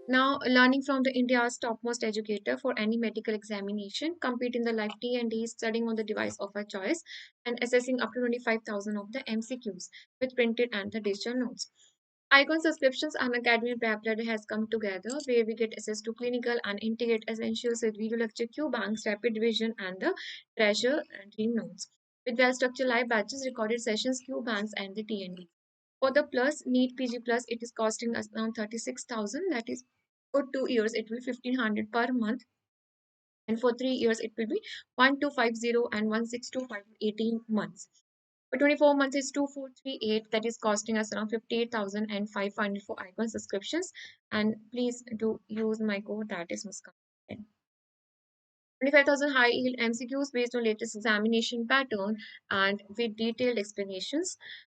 Now, learning from the India's topmost educator for any medical examination, compete in the live T&D, studying on the device of our choice, and assessing up to 25,000 of the MCQs with printed and the digital notes. Icon subscriptions and Academy App has come together where we get access to clinical and integrate essentials with video lecture, QBanks, rapid revision, and the treasure and dream notes. With well-structured live batches, recorded sessions, QBanks, and the T&D. For the plus NEET PG plus, it is costing us around 36,000. That is for 2 years, it will 1,500 per month, and for 3 years, it will be 1,250 and 1,625 for 18 months. For 24 months, it's 2,438. That is costing us around 58,500 for icon subscriptions. And please do use my code, that is Muskan. 25,000 high yield MCQs based on latest examination pattern and with detailed explanations.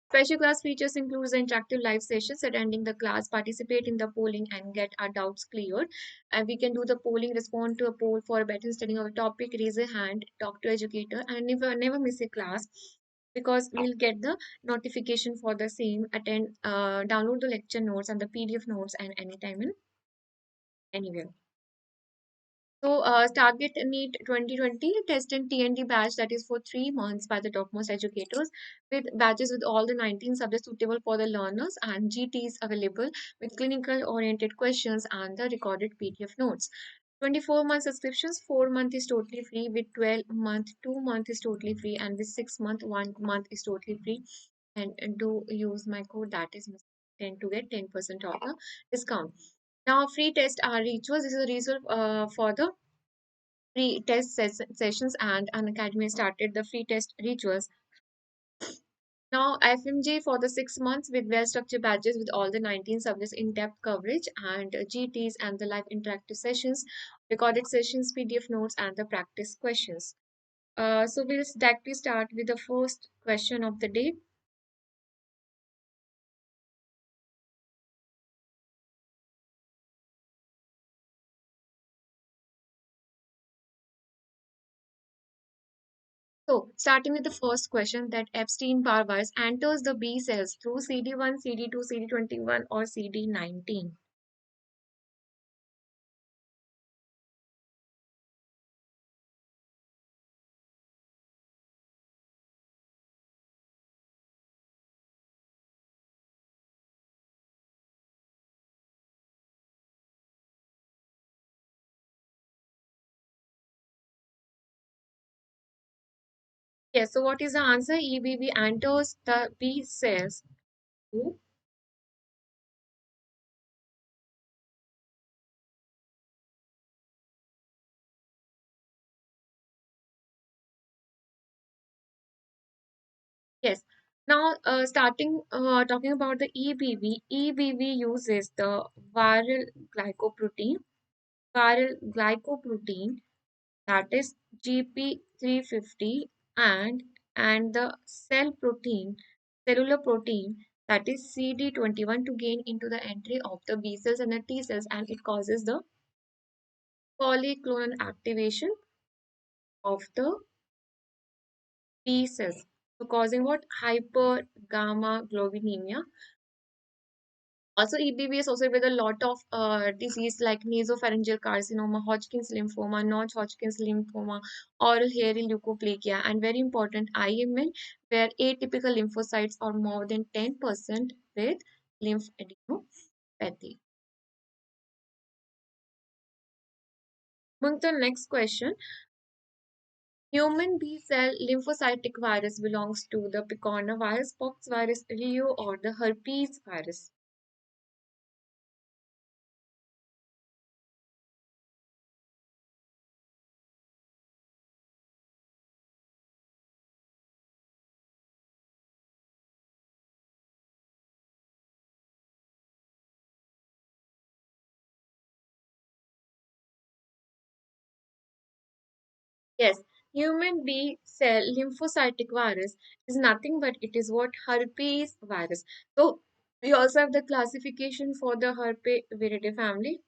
Special class features includes the interactive live sessions, attending the class, participate in the polling, and get our doubts cleared. And we can do the polling, respond to a poll for a better studying of a topic, raise a hand, talk to educator, and never miss a class because we'll get the notification for the same. Attend, download the lecture notes and the PDF notes, and anytime and anywhere. So, Target NEET 2020 test and TND batch that is for 3 months by the topmost educators with badges with all the 19 subjects suitable for the learners and GTs available with clinical oriented questions and the recorded PDF notes. 24-month subscriptions, 4 month is totally free, with 12-month, 2 month is totally free, and with 6 month, 1 month is totally free. And do use my code that is 10 to get 10% off the discount. Now, free test are rituals. This is a result for the free test sessions, and Unacademy started the free test rituals. Now, FMG for the 6 months with well-structured badges with all the 19 subjects in-depth coverage and GTs and the live interactive sessions, recorded sessions, PDF notes, and the practice questions. So we'll directly start with the first question of the day. So, starting with the first question, that Epstein-Barr virus enters the B cells through CD1, CD2, CD21, or CD19. Yes, so what is the answer? EBV enters the B cells. through- Yes. Now, starting talking about the EBV, EBV uses the viral glycoprotein, viral glycoprotein that is GP350, and the cell protein, cellular protein that is CD21 to gain into the entry of the B cells and the T cells, and it causes the polyclonal activation of the B cells. So causing what? Hypergammaglobulinemia. Also, EBV is associated with a lot of disease like nasopharyngeal carcinoma, Hodgkin's lymphoma, non-Hodgkin's lymphoma, oral hairy leukoplegia, and very important IML, where atypical lymphocytes are more than 10% with lymphadenopathy. Moving to the next question. Human B cell lymphocytic virus belongs to the picornavirus, poxvirus, Rio, or the herpes virus. Yes, human B cell lymphocytic virus is nothing but it is what? Herpes virus. So we also have the classification for the Herpesviridae family,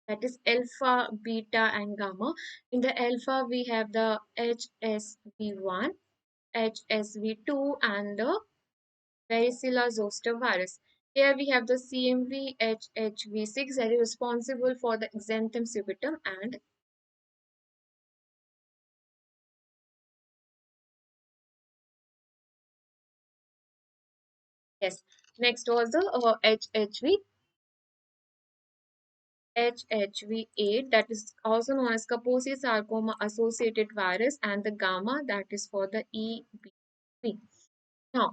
that is alpha, beta, and gamma. In the alpha, we have the HSV1, HSV2, and the Varicella zoster virus. Here we have the CMV-HHV6 that is responsible for the exanthum subitum and yes. Next was the HHV8 that is also known as Kaposi sarcoma associated virus and the gamma that is for the EBV. Now,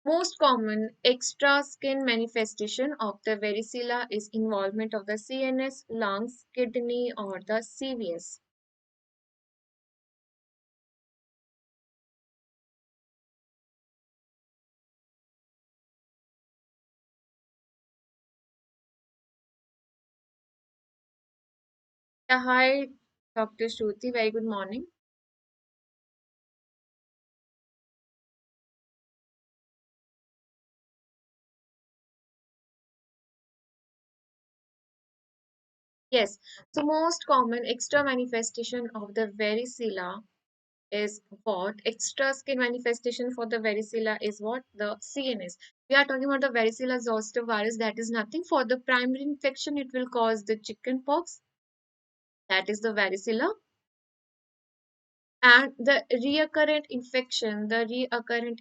most common extra skin manifestation of the varicella is involvement of the CNS, lungs, kidney or the CVS. Hi, Dr. Shruti, very good morning. Yes, so most common extra manifestation of the varicella is what? Extra skin manifestation for the varicella is what? The CNS. We are talking about the varicella zoster virus. That is nothing. For the primary infection, it will cause the chicken pox. That is the varicella. And the reoccurrent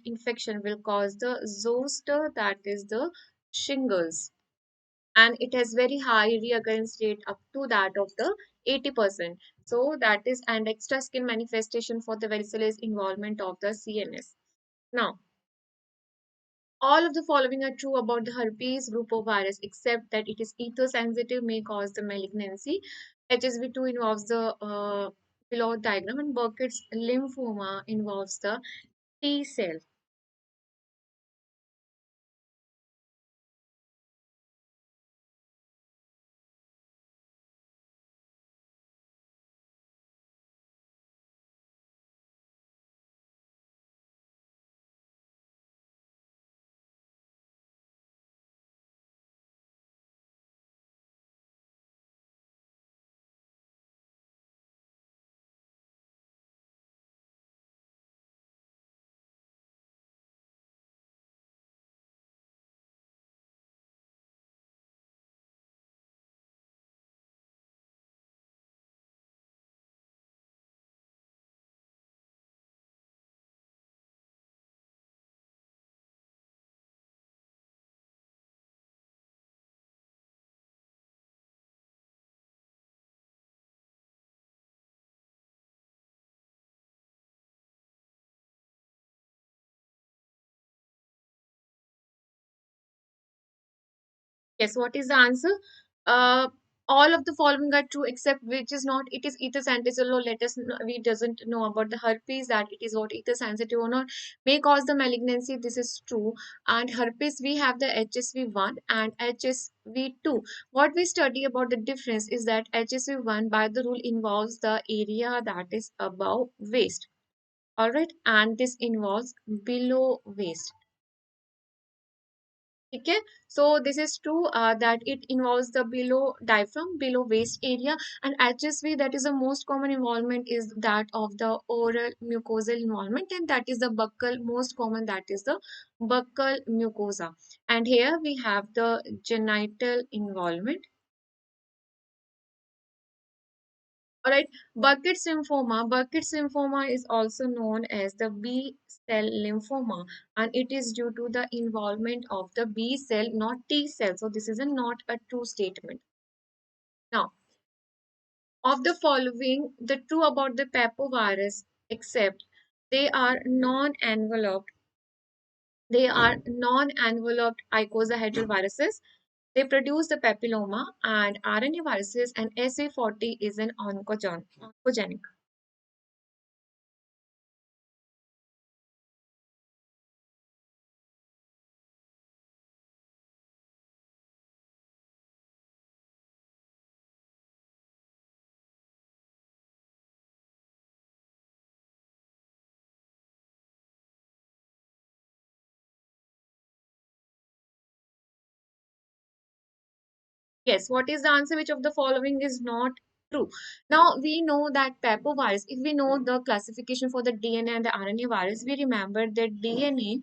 infection will cause the zoster. That is the shingles. And it has very high reoccurrence rate up to that of the 80%. So that is an extra skin manifestation for the varicella is involvement of the CNS. Now, all of the following are true about the herpes virus, except that it is ether sensitive, may cause the malignancy. HSV2 involves the below diagram, and Burkitt's lymphoma involves the T cell. Yes, what is the answer? Uh, all of the following are true except which is not. It is ether sensitive. So let us know, we doesn't know about the herpes that it is what ether sensitive or not may cause the malignancy. This is true. And herpes we have the HSV1 and HSV2. What we study about the difference is that HSV1 by the rule involves the area that is above waist. All right, and this involves below waist. Okay, so this is true that it involves the below diaphragm, below waist area, and HSV that is the most common involvement is that of the oral mucosal involvement, and that is the buccal most common that is the buccal mucosa. And here we have the genital involvement. Alright, Burkitt's lymphoma is also known as the B cell lymphoma, and it is due to the involvement of the B cell, not T cell. So this is not a true statement. Now, of the following, the true about the Papovirus, except they are non-enveloped, they are non-enveloped icosahedral viruses. They produce the papilloma and RNA viruses, and SA40 is an oncogenic. Yes, what is the answer? Which of the following is not True. Now we know that Papovirus, if we know the classification for the DNA and the RNA virus, we remember that DNA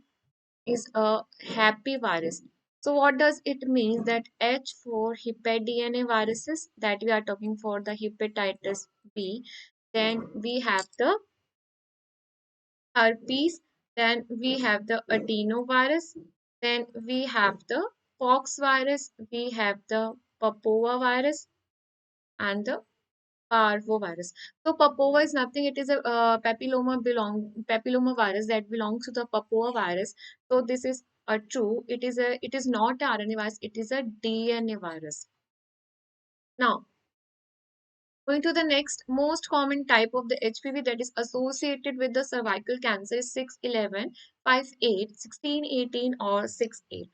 is a happy virus. So what does it mean that H for hepatDNA viruses that we are talking for the hepatitis B, then we have the herpes, then we have the adenovirus, then we have the poxvirus, we have the papovavirus and the parvovirus. So papova is nothing. It is a papilloma virus that belongs to the papova virus. So this is a true. It is not a RNA virus. It is a DNA virus. Now going to the next most common type of the HPV that is associated with the cervical cancer is 611, 58, 1618 or 68.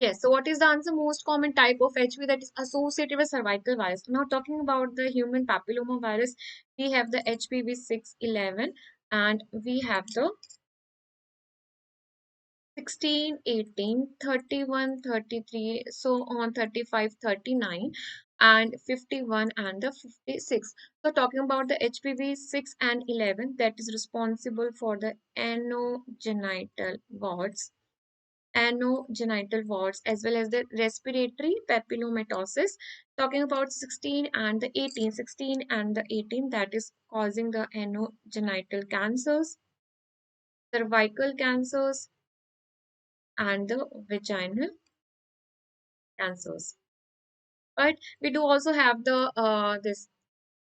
Yes, so what is the answer? Most common type of HPV that is associated with cervical virus. Now, talking about the human papilloma virus, we have the HPV 611 and we have the 16, 18, 31, 33, so on 35, 39, and 51 and the 56. So, talking about the HPV 6 and 11 that is responsible for the anogenital warts as well as the respiratory papillomatosis. Talking about 16 and the 18, 16 and the 18 that is causing the anogenital cancers, cervical cancers and the vaginal cancers. But we do also have the this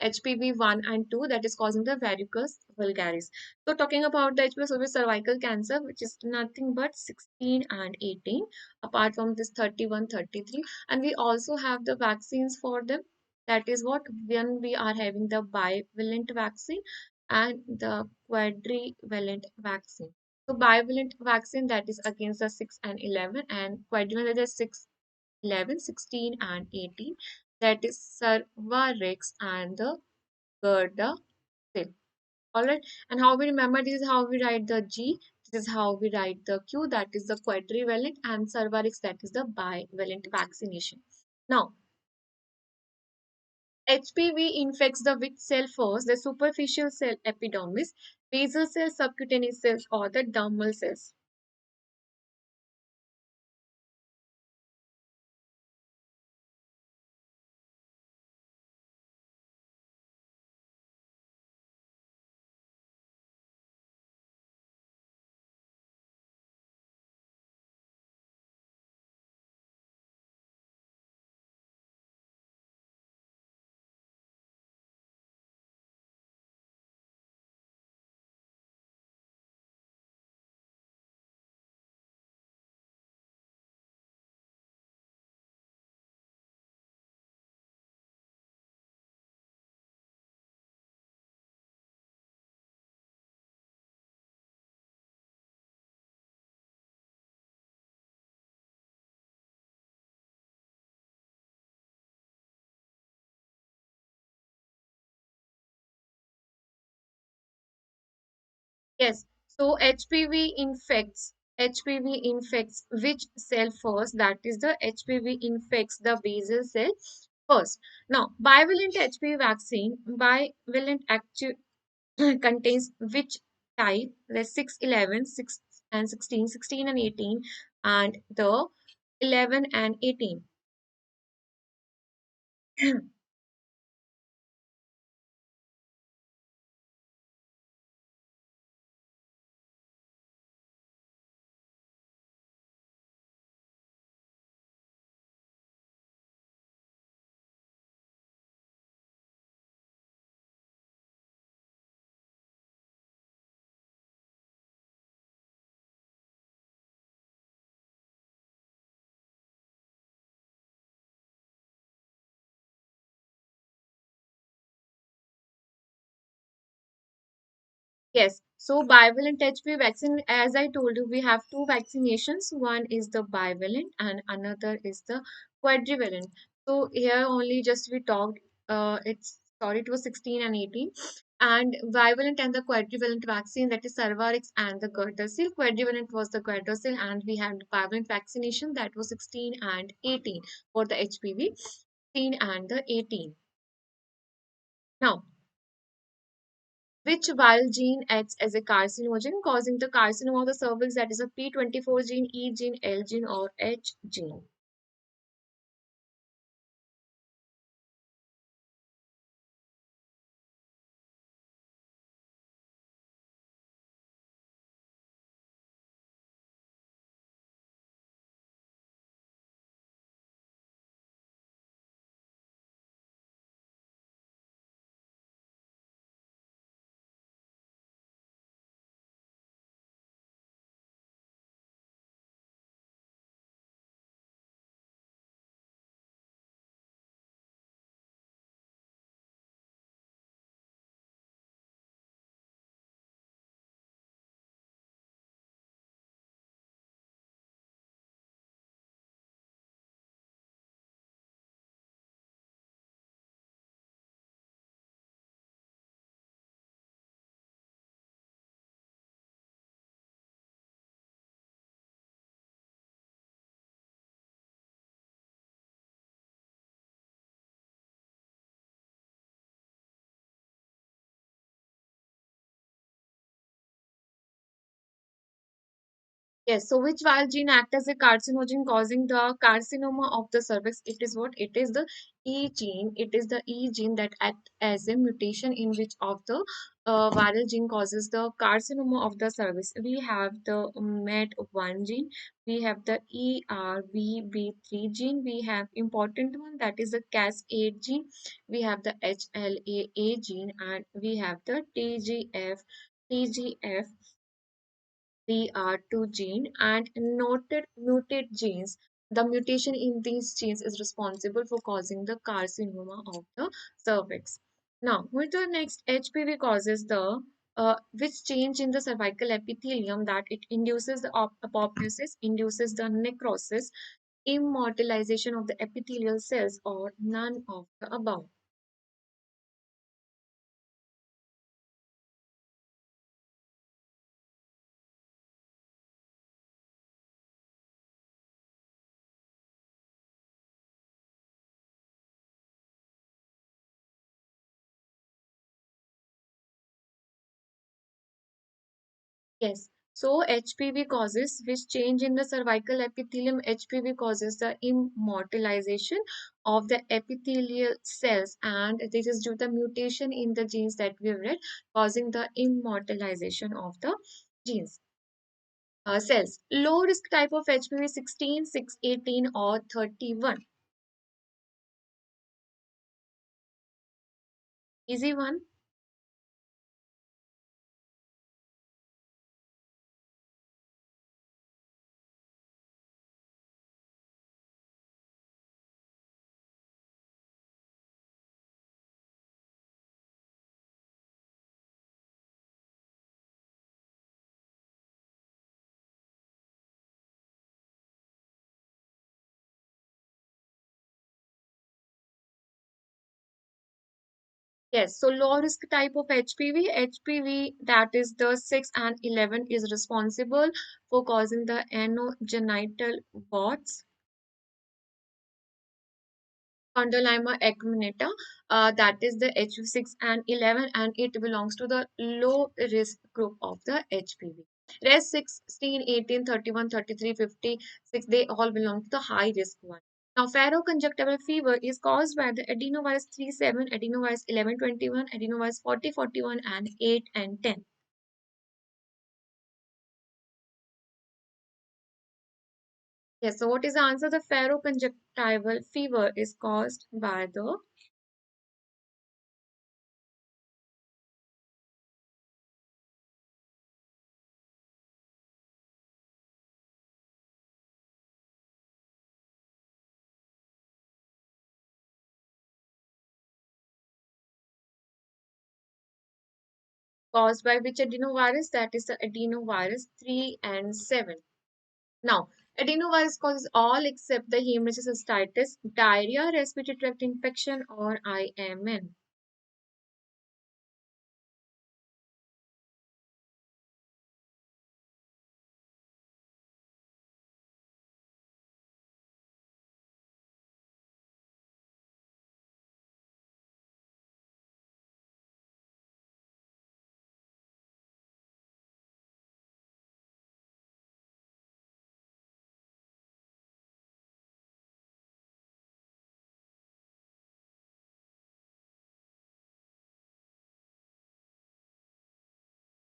HPV 1 and 2 that is causing the varicose vulgaris. So talking about the HPV with cervical cancer, which is nothing but 16 and 18, apart from this 31, 33. And we also have the vaccines for them. That is what when we are having the bivalent vaccine and the quadrivalent vaccine. So bivalent vaccine that is against the 6 and 11 and quadrivalent is 6, 11, 16 and 18 that is Cervarix and the Gerda cell. Alright, and how we remember this is how we write the G, this is how we write the Q, that is the quadrivalent, and Cervarix, that is the bivalent vaccination. Now, HPV infects the which cell first, the superficial cell epidermis, basal cell, subcutaneous cells, or the dermal cells. Yes, so HPV infects which cell first? That is the HPV infects the basal cell first. Now, bivalent HPV vaccine, bivalent active contains which type? The 6, 11, 6 and 16, 16 and 18, and the 11 and 18. Yes, so bivalent HPV vaccine, as I told you, we have two vaccinations. One is the bivalent and another is the quadrivalent. So here only just we talked, it was 16 and 18. And bivalent and the quadrivalent vaccine, that is Cervarix and the Gardasil. Quadrivalent was the Gardasil, and we had bivalent vaccination that was 16 and 18 for the HPV, 16 and the 18. Now, which viral gene acts as a carcinogen, causing the carcinoma of the cervix, that is a P24 gene, E gene, L gene, or H gene? Yes, so which viral gene acts as a carcinogen causing the carcinoma of the cervix? It is what? It is the E gene. It is the E gene that acts as a mutation in which of the viral gene causes the carcinoma of the cervix. We have the MET1 gene. We have the ERBB3 gene. We have important one, that is the Cas8 gene. We have the HLA-A gene, and we have the TGF TR2 gene and noted mutate genes. The mutation in these genes is responsible for causing the carcinoma of the cervix. Now, with the next, HPV causes the which change in the cervical epithelium, that it induces the apoptosis, induces the necrosis, immortalization of the epithelial cells, or none of the above. Yes. So HPV causes which change in the cervical epithelium. HPV causes the immortalization of the epithelial cells, and this is due to mutation in the genes that we have read, causing the immortalization of the genes cells. Low risk type of HPV 16, 6, 18, or 31. Easy one. Yes, so low risk type of HPV, HPV that is the 6 and 11 is responsible for causing the anogenital warts, condyloma acuminata, that is the HV6 and 11, and it belongs to the low risk group of the HPV. Rest 16, 18, 31, 33, 56, they all belong to the high risk one. Now, ferroconjunctival fever is caused by the adenovirus 37, adenovirus 1121, adenovirus 4041, and 8 and 10. Yes, so what is the answer? The ferroconjunctival fever is caused by the caused by which adenovirus? That is the adenovirus 3 and 7. Now, adenovirus causes all except the hemorrhagic cystitis, diarrhea, respiratory tract infection, or IMN.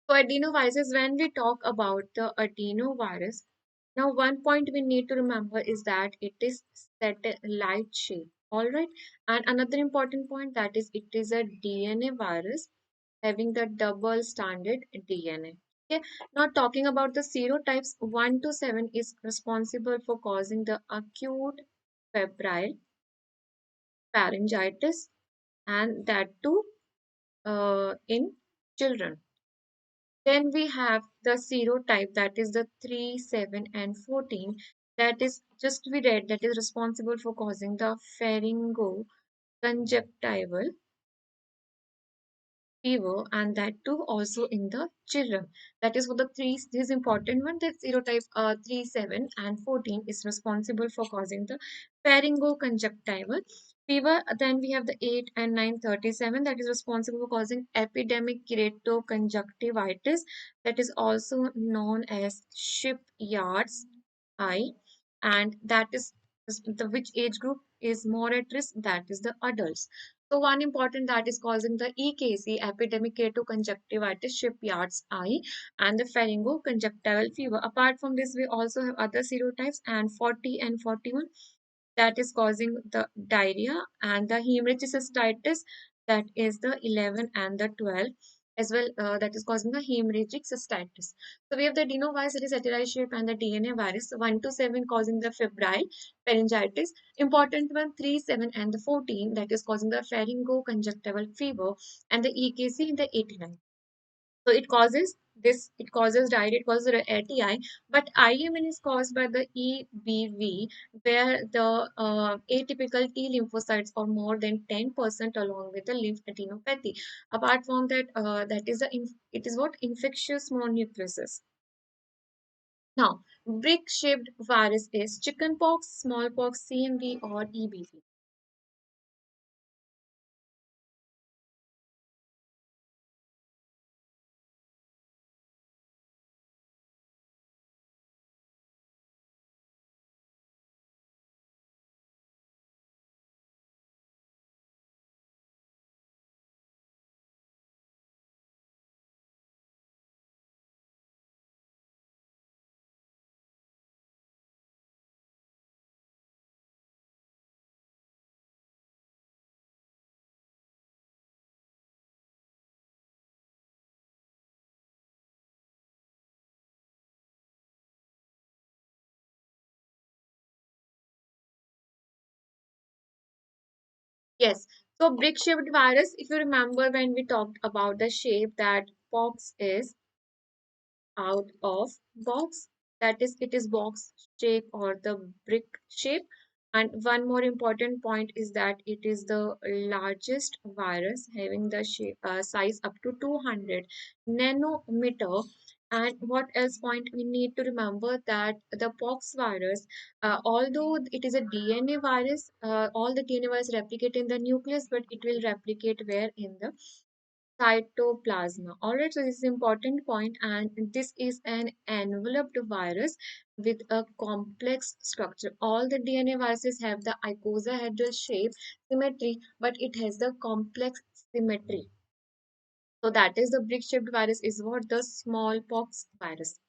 So, adenoviruses, when we talk about the adenovirus, now one point we need to remember is that it is satellite shape. All right. And another important point that is it is a DNA virus having the double stranded DNA. Okay. Now talking about the serotypes, 1 to 7 is responsible for causing the acute febrile pharyngitis and that too in children. Then we have the serotype that is the 3, 7, and 14. That is just we read that is responsible for causing the pharyngoconjunctival fever and that too also in the children. That is for the three, this important one that serotype 3, 7, and 14 is responsible for causing the pharyngoconjunctival fever. Then we have the 8 and 9, 37 that is responsible for causing epidemic keratoconjunctivitis that is also known as shipyards eye, and that is the which age group is more at risk, that is the adults. So one important that is causing the EKC, epidemic keratoconjunctivitis, shipyard's eye, and the pharyngoconjunctival fever. Apart from this, we also have other serotypes and 40 and 41 that is causing the diarrhea and the hemorrhagic cystitis that is the 11 and the 12 as well that is causing the hemorrhagic cystitis. So we have the adenovirus that is satellite shape and the DNA virus 1 to 7 causing the febrile pharyngitis. Important one 3, 7 and the 14 that is causing the pharyngoconjunctival fever and the EKC in the 89. So it causes diarrhea, it causes ATI, but IMN is caused by the EBV, where the atypical T lymphocytes are more than 10% along with the lymphadenopathy. Apart from that, that is it is what infectious mononucleosis. Now, brick-shaped virus is chickenpox, smallpox, CMV, or EBV. Yes. So brick-shaped virus, if you remember when we talked about the shape that pox is out of box, that is it is box shape or the brick shape. And one more important point is that it is the largest virus having the shape, size up to 200 nanometer. And what else point we need to remember that the pox virus, although it is a DNA virus, all the DNA virus replicate in the nucleus, but it will replicate where in the cytoplasma. Alright, so this is important point, and this is an enveloped virus with a complex structure. All the DNA viruses have the icosahedral shape symmetry, but it has the complex symmetry. So that is the brick-shaped virus is what the smallpox virus.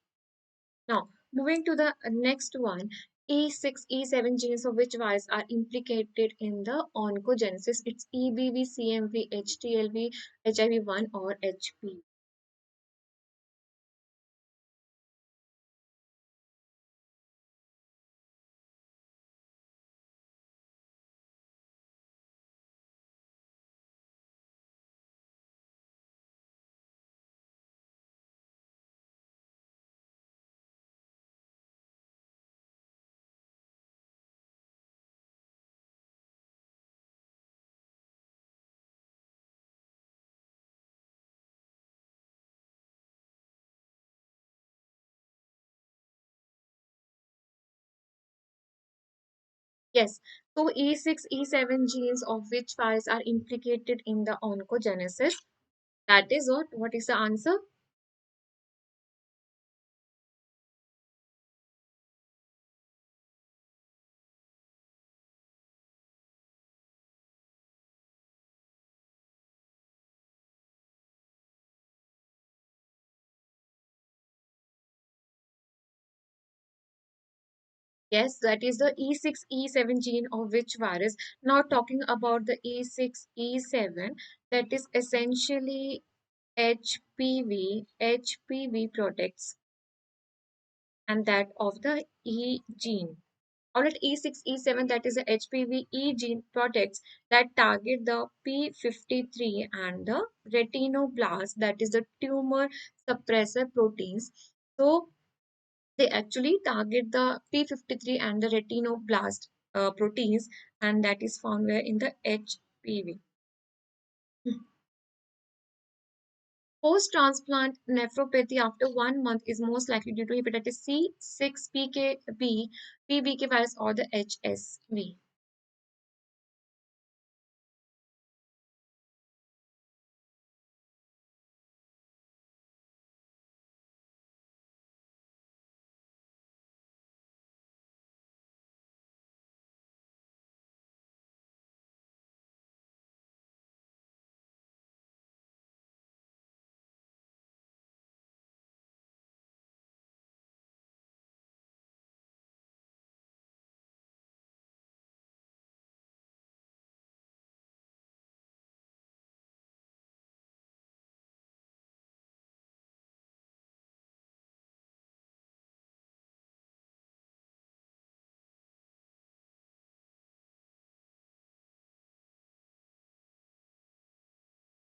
Now, moving to the next one, E6, E7 genes of which virus are implicated in the oncogenesis. It's EBV, CMV, HTLV, HIV1 or HP. Yes. So E6, E7 genes of which virus are implicated in the oncogenesis? That is what? What is the answer? Yes, that is the E6, E7 gene of which virus. Now talking about the E6, E7, that is essentially HPV. HPV protects and that of the E gene. Alright, E6, E7, that is the HPV E gene protects that target the P53 and the retinoblast, that is the tumor suppressor proteins. So they actually target the P53 and the retinoblast proteins, and that is found where in the HPV. Post-transplant nephropathy after 1 month is most likely due to hepatitis C, 6 PKB, PBK virus, or the HSV.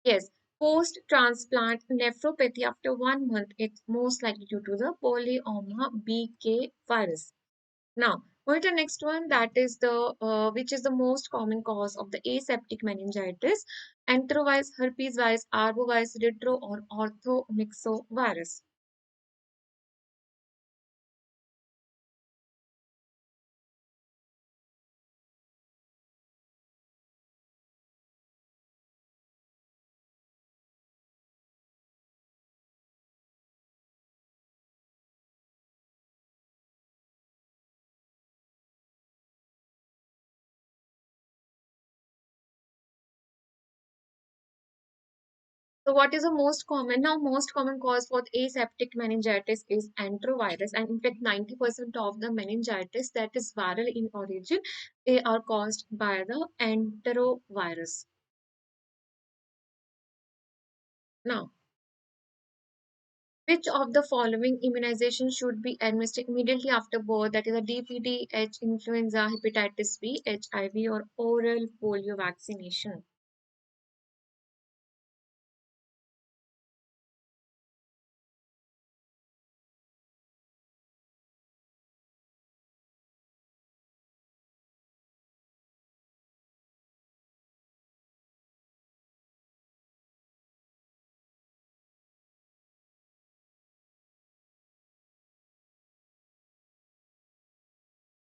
Yes, post-transplant nephropathy after 1 month is most likely due to the polyoma BK virus. Now, going to the next one, that is the which is the most common cause of the aseptic meningitis: enterovirus, herpes virus, arbovirus, retro, or orthomyxovirus. So, what is the most common? Now, most common cause for aseptic meningitis is enterovirus, and in fact, 90% of the meningitis that is viral in origin, they are caused by the enterovirus. Now, which of the following immunization should be administered immediately after birth? That is a DPD, influenza, hepatitis B, HIV, or oral polio vaccination.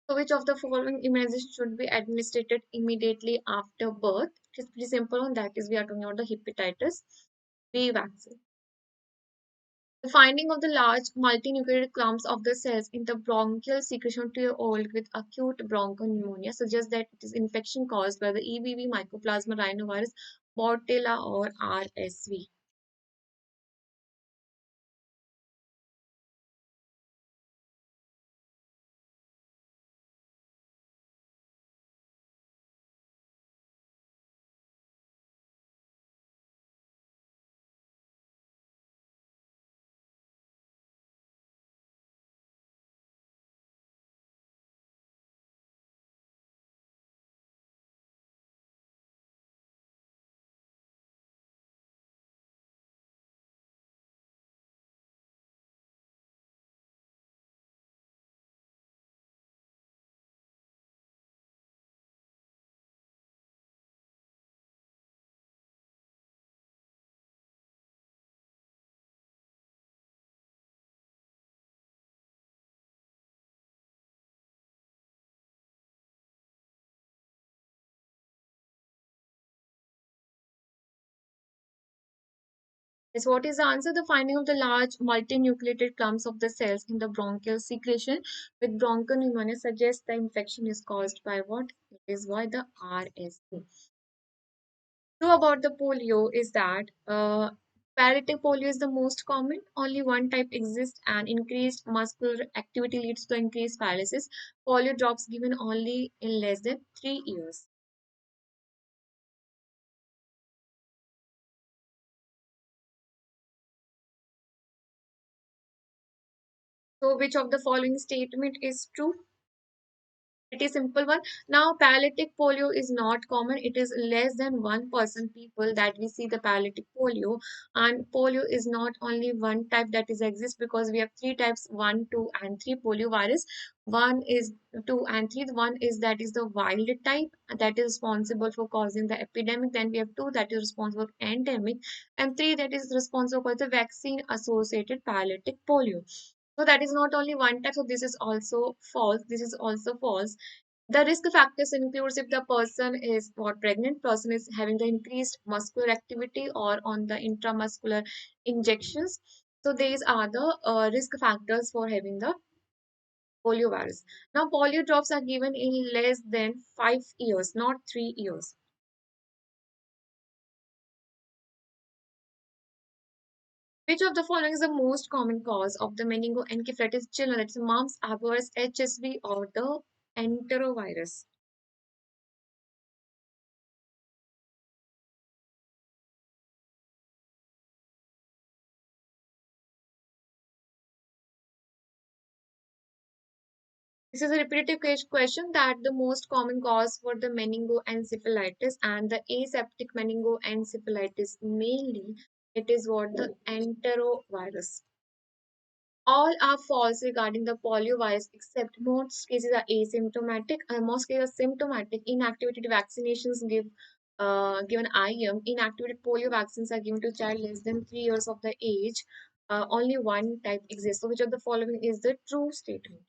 So, which of the following immunization should be administered immediately after birth? It is pretty simple, and that is we are talking about the hepatitis B vaccine. The finding of the large multinucleated clumps of the cells in the bronchial secretion 2-year-old with acute bronchopneumonia suggests that it is infection caused by the EBV, Mycoplasma rhinovirus, Bortella, or RSV. Is what is the answer? The finding of the large multinucleated clumps of the cells in the bronchial secretion with bronchopneumonia suggests the infection is caused by what? It is by the RSV. True about the polio is that paralytic polio is the most common. Only one type exists, and increased muscular activity leads to increased paralysis. Polio drops given only in less than 3 years. So, which of the following statement is true? Pretty simple one. Now, paralytic polio is not common. It is less than 1% people that we see the paralytic polio. And polio is not only one type that is exists because we have three types, 1, 2, and 3 polio virus. One is 2 and 3. One is that is the wild type that is responsible for causing the epidemic. Then we have 2 that is responsible for endemic. And 3 that is responsible for the vaccine associated paralytic polio. So that is not only one type, so this is also false. This is also false. The risk factors includes if the person is what pregnant person is having the increased muscular activity or on the intramuscular injections. So these are the risk factors for having the polio virus. Now polio drops are given in less than 5 years, not 3 years. Which of the following is the most common cause of the meningoencephalitis children? It's mumps, avian, HSV, or the enterovirus. This is a repetitive question that the most common cause for the meningoencephalitis and the aseptic meningoencephalitis mainly it is what the enterovirus. All are false regarding the poliovirus except most cases are asymptomatic and most cases are symptomatic. Inactivated vaccinations given IM. Inactivated polio vaccines are given to child less than 3 years of the age. Only one type exists. So which of the following is the true statement?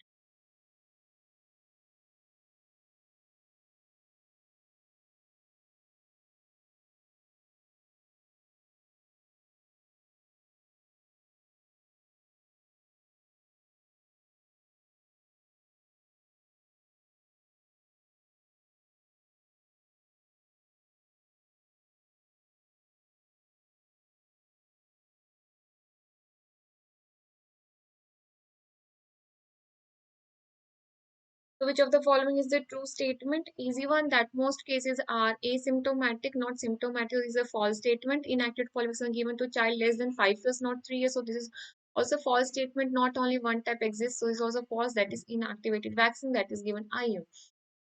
So which of the following is the true statement? Easy one that most cases are asymptomatic, not symptomatic is a false statement. Inactive polio given to child less than 5 years, not 3 years. So this is also false statement. Not only one type exists, so it's also false. That is inactivated vaccine that is given IU.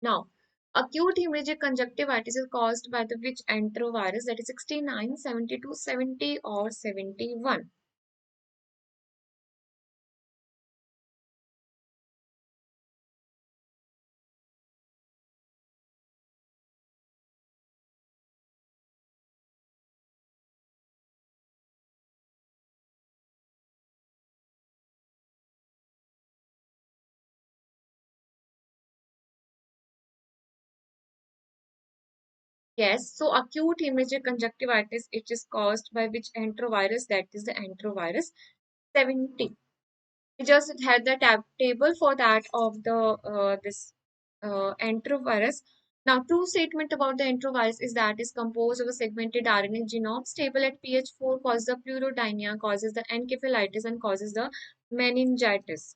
Now, acute hemorrhagic conjunctivitis is caused by the which enterovirus that is 69, 72, 70 or 71. Yes, so acute hemorrhagic conjunctivitis, it is caused by which enterovirus, that is the enterovirus 70. We just had the table for that of the this enterovirus. Now, true statement about the enterovirus is that is composed of a segmented RNA genome stable at pH 4, causes the pleurodynia, causes the encephalitis, and causes the meningitis.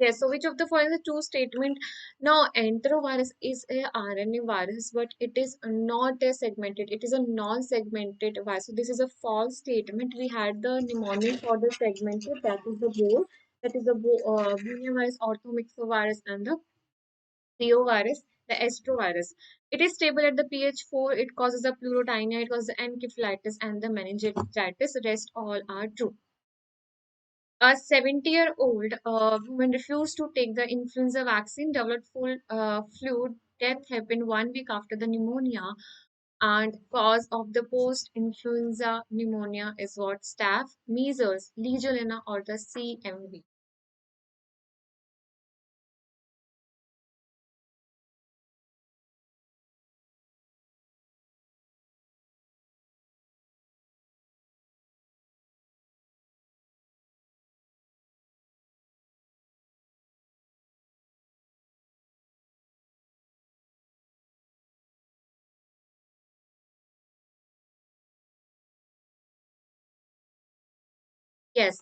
Yes, so which of the following is a true statement? Now, enterovirus is a RNA virus, but it is not a segmented. It is a non-segmented virus. So this is a false statement. We had the mnemonic for the segmented. That is the board. That is the virus, orthomyxovirus, and the theovirus, the estrovirus. It is stable at the pH 4. It causes the pleurotynia. It causes the encephalitis and the meningitis. Rest all are true. A 70-year-old woman refused to take the influenza vaccine, developed full flu. Death happened 1 week after the pneumonia, and cause of the post-influenza pneumonia is what? Staph, measles, Legionella, or the CMV. Yes.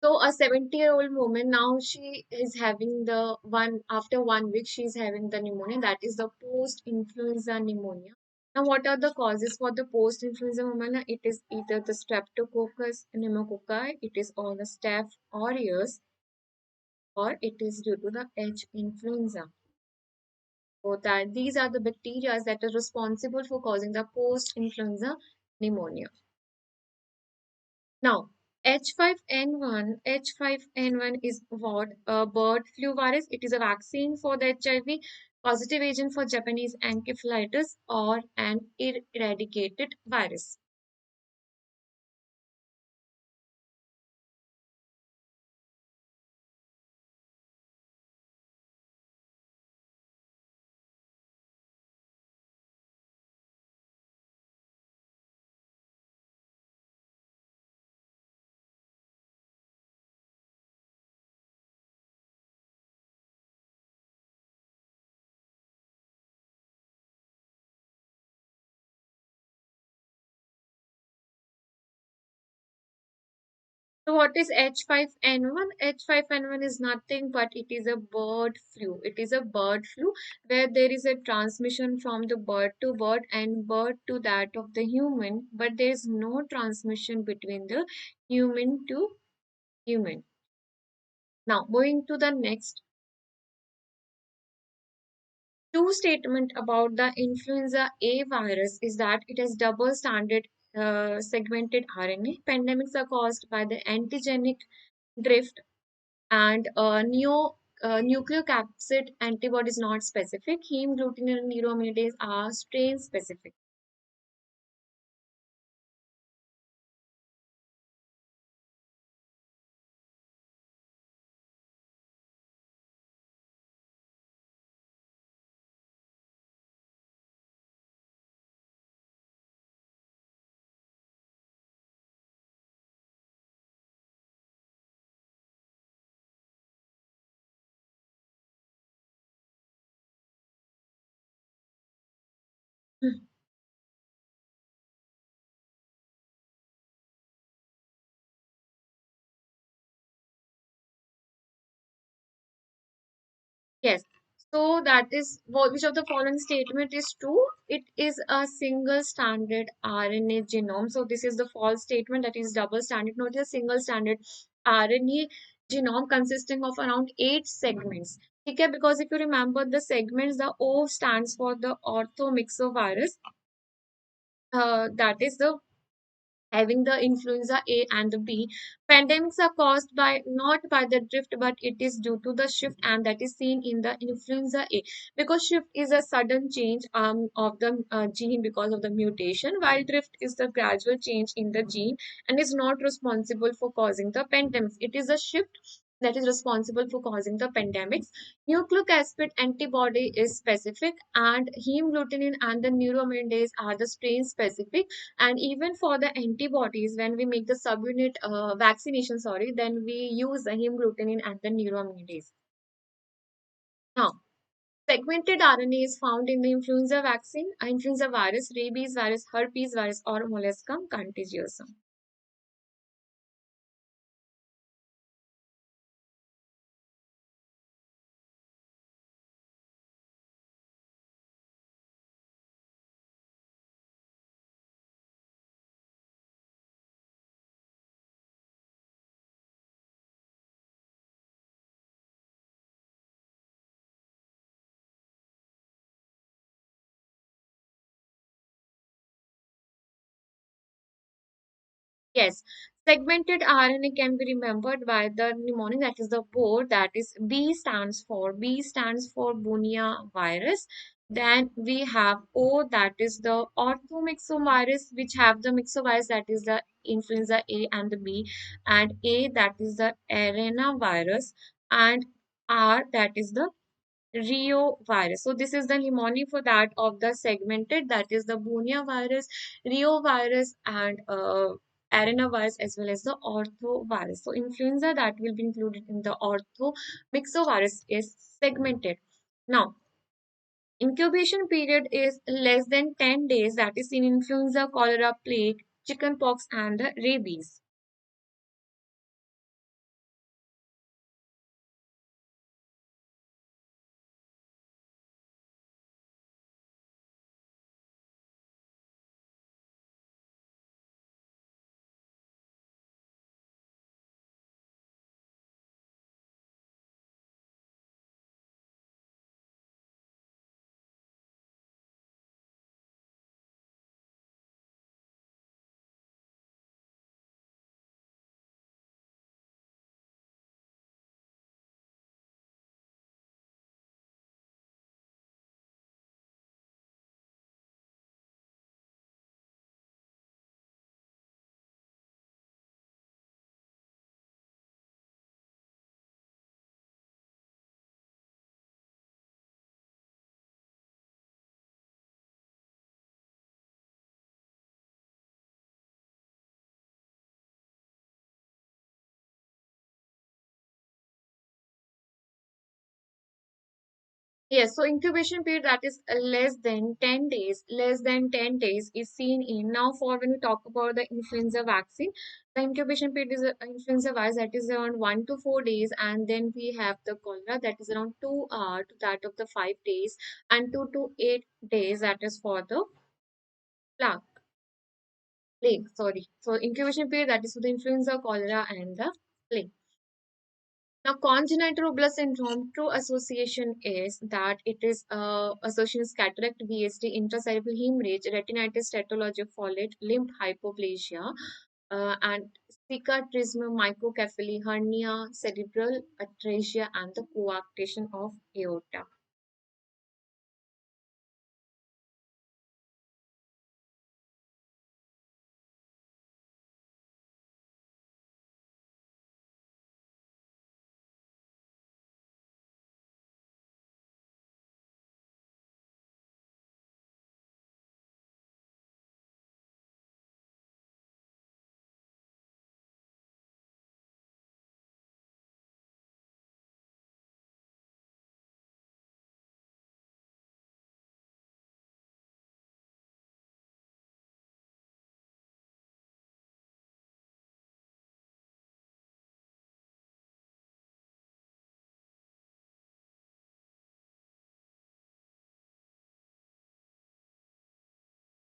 So a 70-year-old woman now she is having the one after 1 week she is having the pneumonia, that is the post-influenza pneumonia. Now what are the causes for the post-influenza pneumonia? It is either the streptococcus pneumococci, it is all the staph aureus, or it is due to the H influenza. So that these are the bacteria that are responsible for causing the post-influenza pneumonia. Now, H5N1 is what? A bird flu virus. It is a vaccine for the HIV, positive agent for Japanese encephalitis, or an eradicated virus. So what is H5N1? H5N1 is nothing but it is a bird flu. It is a bird flu where there is a transmission from the bird to bird and bird to that of the human, but there is no transmission between the human to human. Now, moving to the next true statement about the influenza A virus is that it has double standard segmented RNA. Pandemics are caused by the antigenic drift and nucleocapsid antibodies not specific. Heme, gluten, and neuraminidase are strain specific. Yes. So that is which of the following statement is true? It is a single standard RNA genome. So this is the false statement that is double standard, not a single standard RNA genome consisting of around 8 segments. Okay, because if you remember the segments, the O stands for the orthomyxovirus. That is the having the influenza A and the B. Pandemics are caused by not by the drift, but it is due to the shift, and that is seen in the influenza A because shift is a sudden change of the gene because of the mutation, while drift is the gradual change in the gene and is not responsible for causing the pandemics. It is a shift that is responsible for causing the pandemics. Nucleic acid antibody is specific, and heme agglutinin and the neuraminidase are the strain specific. And even for the antibodies, when we make the subunit vaccination, sorry, then we use the hemagglutinin and the neuraminidase. Now, segmented RNA is found in the influenza vaccine, influenza virus, rabies virus, herpes virus, or molluscum contagiosum. Yes, segmented RNA can be remembered by the mnemonic, that is the board, that is B stands for Bunia virus. Then we have O, that is the orthomyxovirus, which have the myxovirus, that is the influenza A and the B, and A, that is the arena virus, and R, that is the Rio virus. So this is the mnemonic for that of the segmented, that is the Bunia virus, Rio virus, and Adenovirus, as well as the orthovirus. So influenza that will be included in the orthomyxovirus is segmented. Now, incubation period is less than 10 days, that is in influenza, cholera, plague, chickenpox, and the rabies. Yes, so incubation period that is less than 10 days, less than 10 days is seen in. Now, for when we talk about the influenza vaccine, the incubation period is influenza virus, that is around 1 to 4 days, and then we have the cholera, that is around 2 to that of the 5 days, and 2 to 8 days, that is for the plague. Plague, sorry. So incubation period, that is for the influenza, cholera, and the plague. Now, congenital rubella syndrome, true association is that it is association is cataract, VSD, intracerebral hemorrhage, retinitis, tetralogy of folate, limb hypoplasia, and cicatricial microcephaly, hernia, cerebral atresia, and the coarctation of aorta.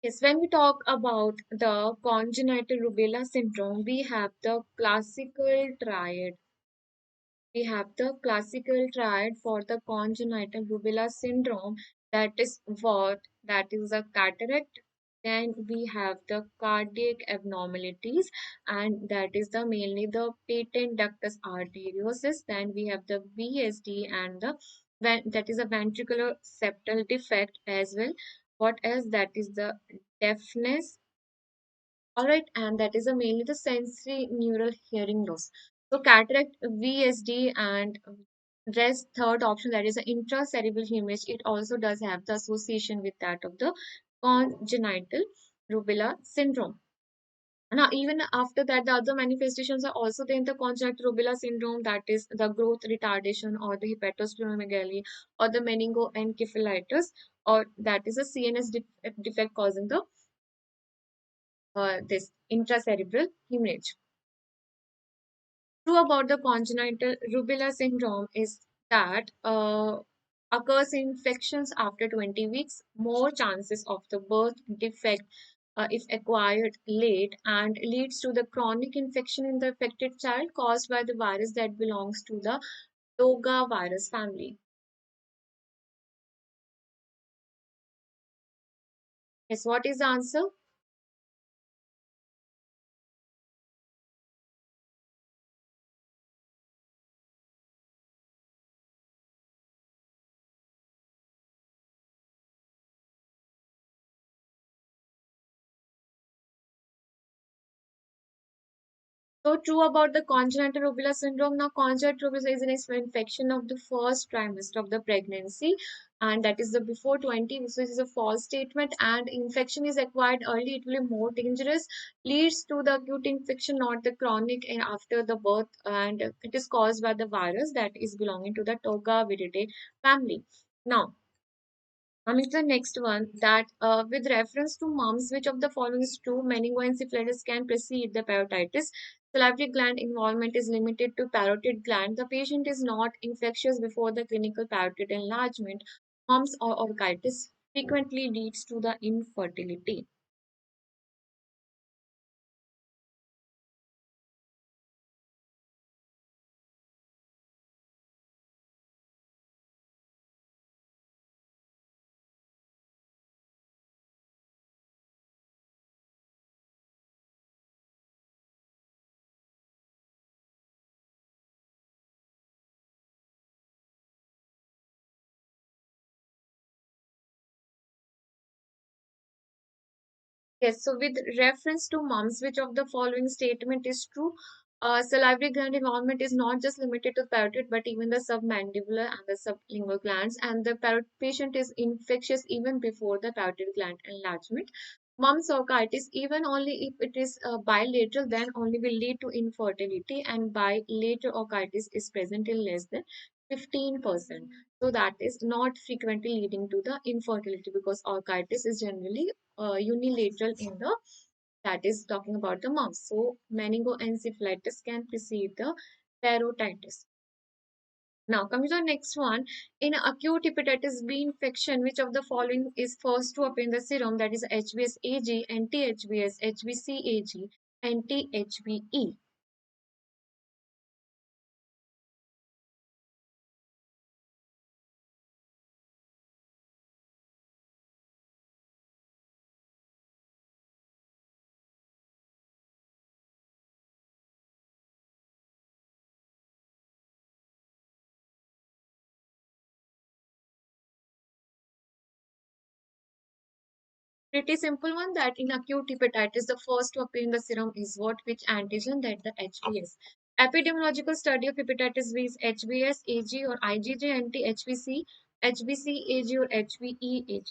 Yes, when we talk about the congenital rubella syndrome, we have the classical triad. We have the classical triad for the congenital rubella syndrome, that is what, that is a cataract. Then we have the cardiac abnormalities, and that is the mainly the patent ductus arteriosus. Then we have the VSD and the that is a ventricular septal defect as well. What else? That is the deafness. All right, and that is a mainly the sensory neural hearing loss. So cataract, VSD, and rest third option, that is an intracerebral hemorrhage. It also does have the association with that of the congenital rubella syndrome. Now, even after that, the other manifestations are also there in the congenital rubella syndrome, that is the growth retardation or the hepatosplenomegaly or the meningoencephalitis, or that is a CNS defect causing the this intracerebral hemorrhage. True about the congenital rubella syndrome is that occurs in infections after 20 weeks, more chances of the birth defect if acquired late, and leads to the chronic infection in the affected child caused by the virus that belongs to the Toga virus family. Yes, what is the answer? So true about the congenital rubella syndrome. Now, congenital rubella is an infection of the first trimester of the pregnancy, and that is the before 20. So this is a false statement, and infection is acquired early. It will be more dangerous, leads to the acute infection, not the chronic, and after the birth, and it is caused by the virus that is belonging to the Togaviridae family. Now, coming to the next one, that with reference to mumps, which of the following is true? Meningoencephalitis can precede the parotitis. Salivary gland involvement is limited to parotid gland. The patient is not infectious before the clinical parotid enlargement. Mumps or orchitis frequently leads to the infertility. Yes, so with reference to mumps, which of the following statement is true? Salivary gland involvement is not just limited to parotid, but even the submandibular and the sublingual glands, and the patient is infectious even before the parotid gland enlargement. Mumps orchitis, even only if it is bilateral, then only will lead to infertility, and bilateral orchitis is present in less than 15%. So that is not frequently leading to the infertility because orchitis is generally unilateral in the that is talking about the mumps. So meningoencephalitis can precede the parotitis. Now coming to the next one, in acute hepatitis B infection, which of the following is first to appear in the serum? That is HBsAg, anti-HBs, HBcAg, anti-HBe. Pretty simple one, that in acute hepatitis, the first to appear in the serum is what? Which antigen? That the HBs. Epidemiological study of hepatitis B is HBs, AG or IgG, anti-HBC, HBC, AG or HBe, AG.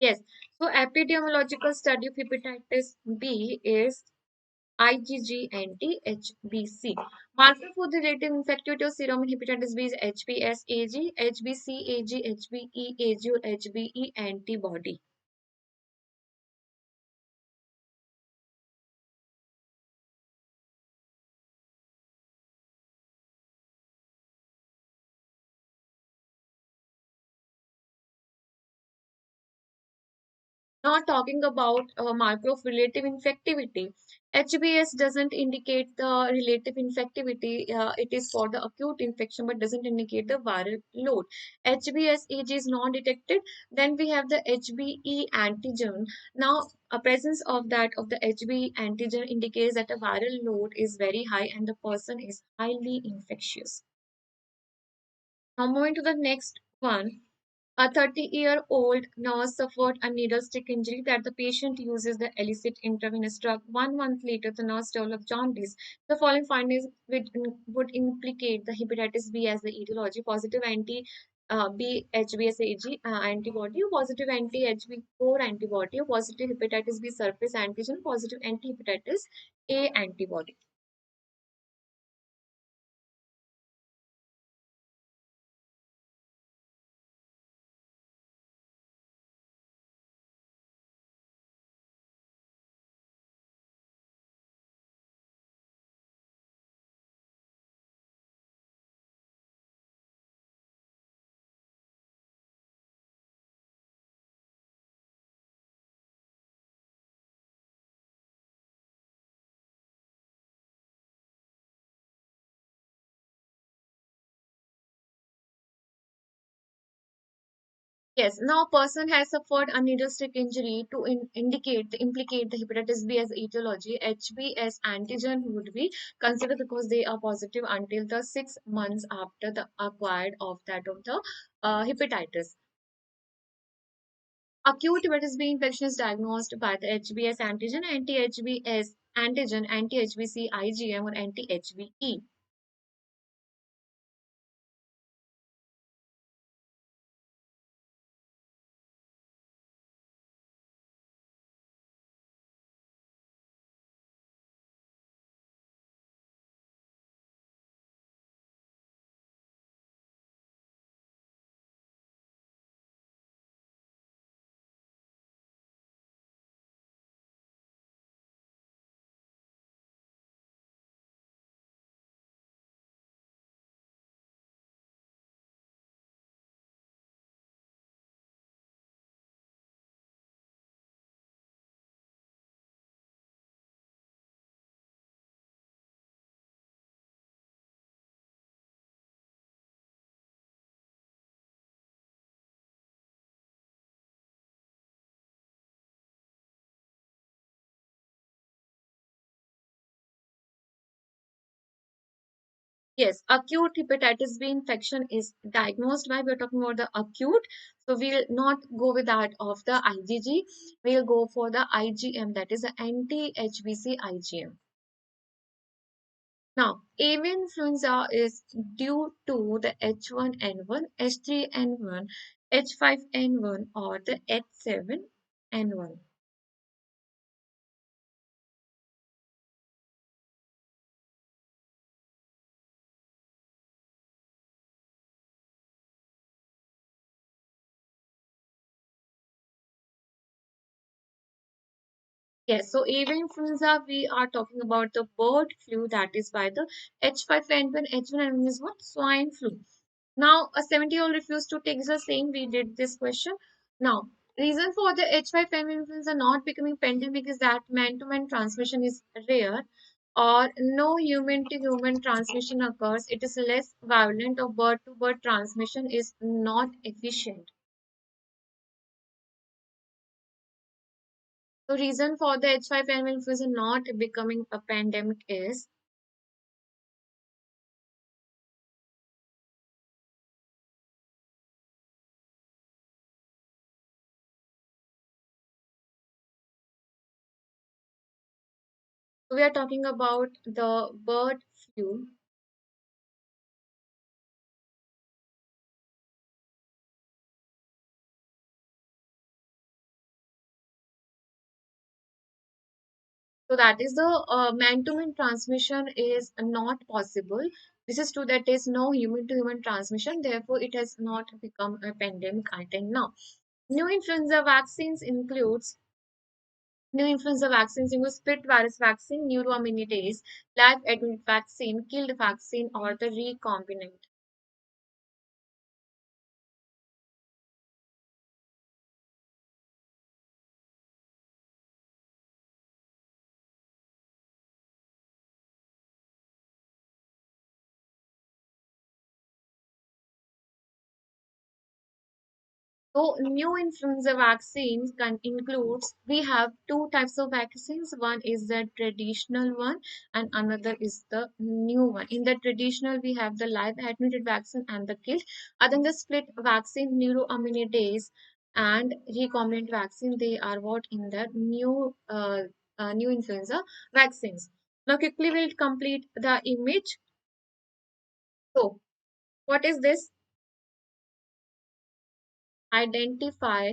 Yes. So epidemiological study of hepatitis B is IgG anti-HBC. Marker for the relative infectivity of serum in hepatitis B is HBsAg, HBcAg, HBeAg or HBe antibody. Not talking about a marker of relative infectivity. HBS doesn't indicate the relative infectivity. It is for the acute infection, but doesn't indicate the viral load. HBsAg is not detected. Then we have the HBe antigen. Now, a presence of that of the HBe antigen indicates that a viral load is very high and the person is highly infectious. Now, moving to the next one. A 30-year-old nurse suffered a needle stick injury that the patient uses the illicit intravenous drug. 1 month later, the nurse developed jaundice. The following findings would implicate the hepatitis B as the etiology: positive anti B HBsAg antibody, positive anti HB4 antibody, positive hepatitis B surface antigen, positive anti hepatitis A antibody. Yes, now person has suffered a needle stick injury to implicate the hepatitis B as etiology. HB as antigen would be considered because they are positive until the 6 months after the acquired of that of the hepatitis. Acute hepatitis B infection is diagnosed by the HBs antigen, anti-HBs antigen, anti-HBC IgM or anti-HBE. Yes, acute hepatitis B infection is diagnosed by, we're talking about the acute. So we'll not go with that of the IgG. We'll go for the IgM, that is the anti-HBC IgM. Now, avian influenza is due to the H1N1, H3N1, H5N1, or the H7N1. Yes, so avian influenza, we are talking about the bird flu that is by the H5N1, H1N1 is what? Swine flu. Now, a 70-year-old refused to take the same. We did this question. Now, reason for the H5N1 influenza not becoming pandemic is that man-to-man transmission is rare or no human-to-human transmission occurs. It is less violent or bird-to-bird transmission is not efficient. So reason for the H5N1 influenza not becoming a pandemic is, we are talking about the bird flu. So that is the man-to-man transmission is not possible. This is true that there is no human-to-human transmission. Therefore, it has not become a pandemic until now. New influenza vaccines includes New influenza vaccines include split virus vaccine, neuroimmunitase, live admit vaccine, killed vaccine, or the recombinant. So new influenza vaccines can includes, we have two types of vaccines. One is the traditional one and another is the new one. In the traditional, we have the live attenuated vaccine and the killed. Other than the split vaccine, neuroimmunidase and recombinant vaccine, they are what in the new influenza vaccines. Now quickly we'll complete the image. So what is this? Identify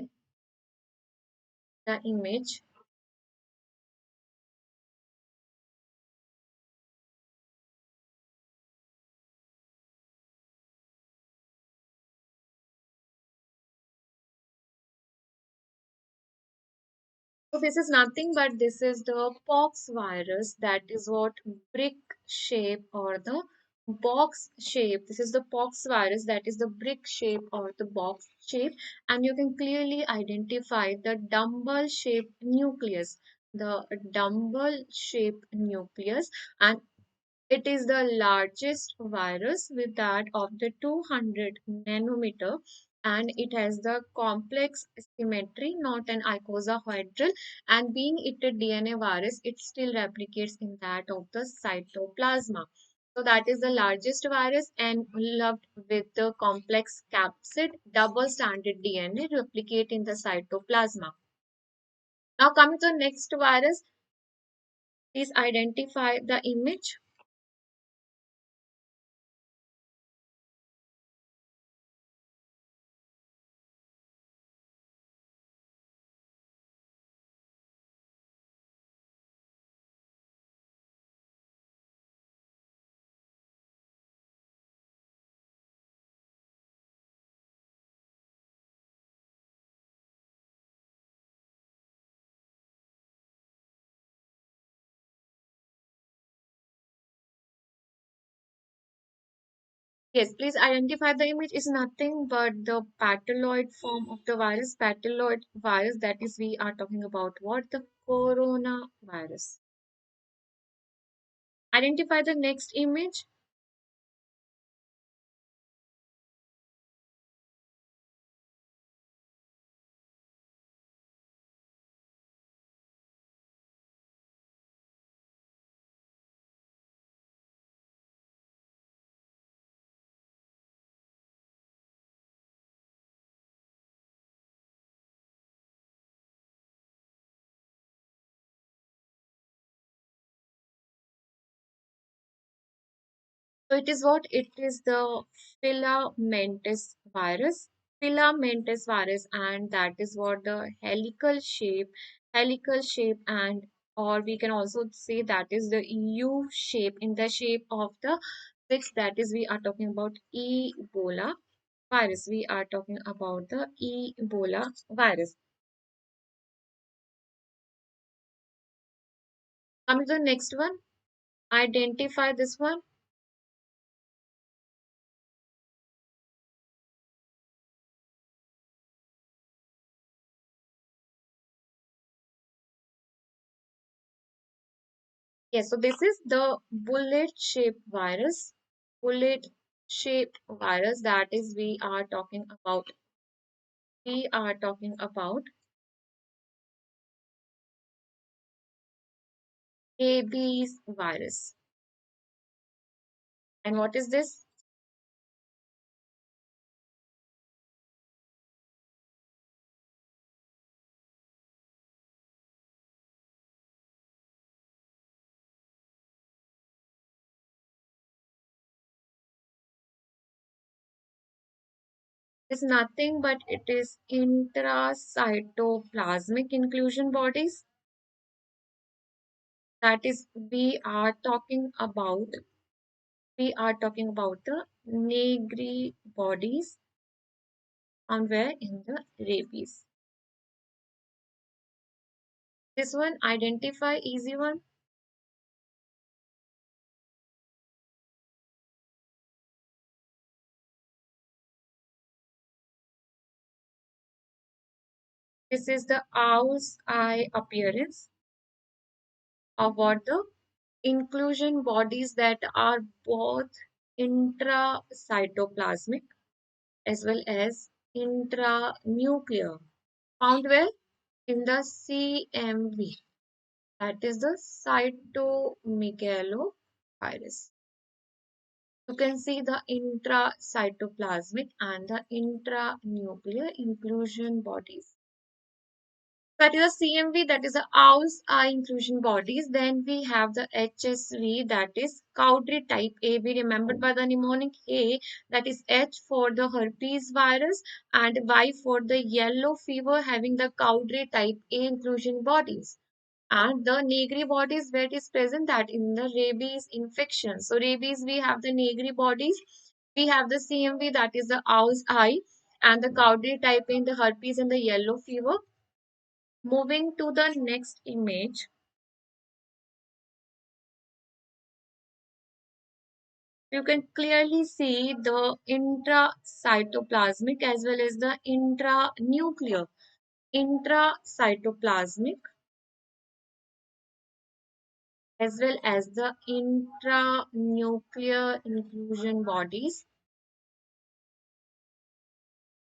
the image. So this is nothing but this is the pox virus, that is what brick shape or the box shape. This is the pox virus, that is the brick shape or the box shape, and you can clearly identify the dumbbell shaped nucleus. The dumbbell shaped nucleus, and it is the largest virus with that of the 200 nanometer, and it has the complex symmetry, not an icosahedral. And being it a DNA virus, it still replicates in that of the cytoplasma. So that is the largest virus and loved with the complex capsid, double stranded DNA replicate in the cytoplasma. Now coming to the next virus, please identify the image. Yes, please identify the image is nothing but the pataloid form of the virus. Pataloid virus, that is, we are talking about what? The coronavirus. Identify the next image. So it is what? It is the filamentous virus. Filamentous virus, and that is what the helical shape, and or we can also say that is the U shape in the shape of the six. That is, we are talking about Ebola virus. We are talking about the Ebola virus. Coming to the next one, identify this one. Yes, so this is the bullet-shaped virus. Bullet-shaped virus, that is we are talking about. We are talking about rabies virus. And what is this? It's nothing but it is intracytoplasmic inclusion bodies. That is we are talking about the negri bodies found where in the rabies. This one identify easy one. This is the owl's eye appearance of what the inclusion bodies that are both intracytoplasmic as well as intranuclear. Found where? In the CMV. That is the cytomegalovirus. You can see the intracytoplasmic and the intranuclear inclusion bodies. That is a CMV, that is the owl's eye inclusion bodies. Then we have the HSV, that is Cowdery type A. We remembered by the mnemonic A, that is H for the herpes virus and Y for the yellow fever having the Cowdery type A inclusion bodies. And the negri bodies where it is present, that in the rabies infection. So rabies we have the negri bodies. We have the CMV, that is the owl's eye, and the Cowdery type in the herpes and the yellow fever. Moving to the next image, you can clearly see the intracytoplasmic as well as the intranuclear. Intracytoplasmic as well as the intranuclear inclusion bodies.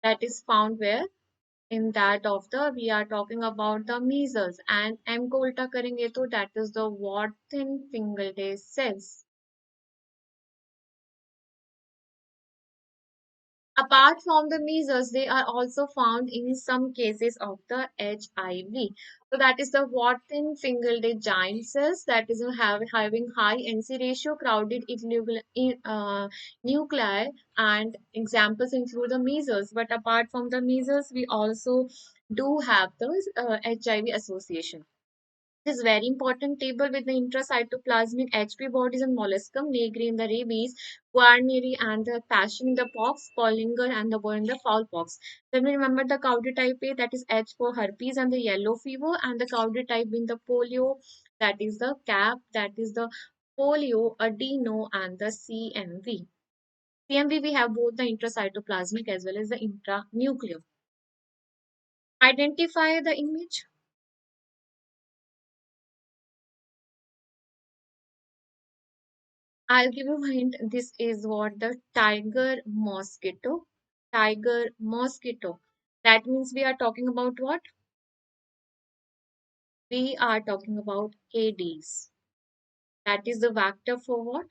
that is found where? In that of the, we are talking about the measles, and M को उल्टा करेंगे तो that is the Warthin Fingalday cells. Apart from the measles, they are also found in some cases of the HIV. So that is the Warthin Fingalday giant cells that is having high NC ratio, crowded nuclei, and examples include the measles. But apart from the measles, we also do have the HIV association. This very important table with the intracytoplasmic HP bodies and molluscum negri in the rabies, guarneri and the passion in the pox, pollinger and the boy in the fowl pox. Then we remember the Cowdy type A, that is H for herpes and the yellow fever, and the Cowdy type in the polio, that is the cap, that is the polio, adeno, and the CMV. CMV, we have both the intracytoplasmic as well as the intranuclear. Identify the image. I'll give you a hint. This is what the tiger mosquito. Tiger mosquito. That means we are talking about what? We are talking about Aedes. That is the vector for what?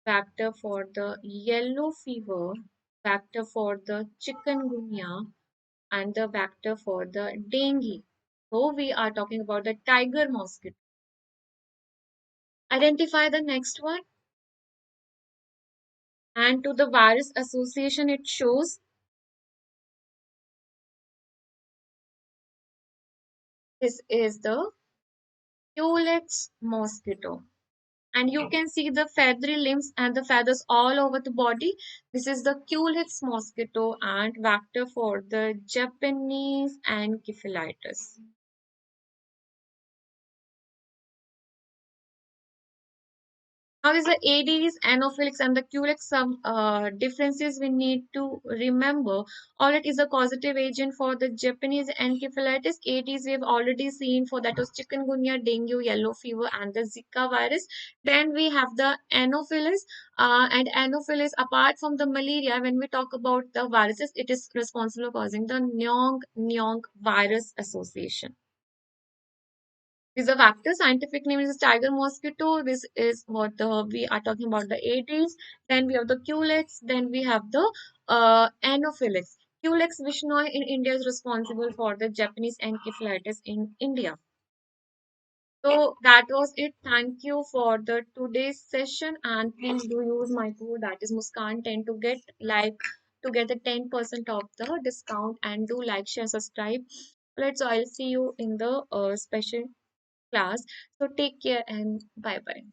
Vector for the yellow fever, vector for the chikungunya, and the vector for the dengue. So we are talking about the tiger mosquito. Identify the next one. And to the virus association, it shows this is the Culex mosquito. And you can see the feathery limbs and the feathers all over the body. This is the Culex mosquito and vector for the Japanese encephalitis. Now, is the Aedes, Anopheles, and the Culex some differences we need to remember. All it is a causative agent for the Japanese encephalitis. Aedes we have already seen for that was chikungunya, dengue, yellow fever, and the Zika virus. Then we have the Anopheles, and Anopheles apart from the malaria. When we talk about the viruses, it is responsible for causing the Nyong virus association. These are vectors. Scientific name is tiger mosquito. This is what we are talking about the Aedes. Then we have the Culex. Then we have the Anopheles. Culex vishnoi in India is responsible for the Japanese encephalitis in India. So that was it. Thank you for the today's session, and please do use my code, that is Muskan 10, to get the 10% of the discount, and do like, share, subscribe. Let's I'll see you in the special class. So take care and bye bye.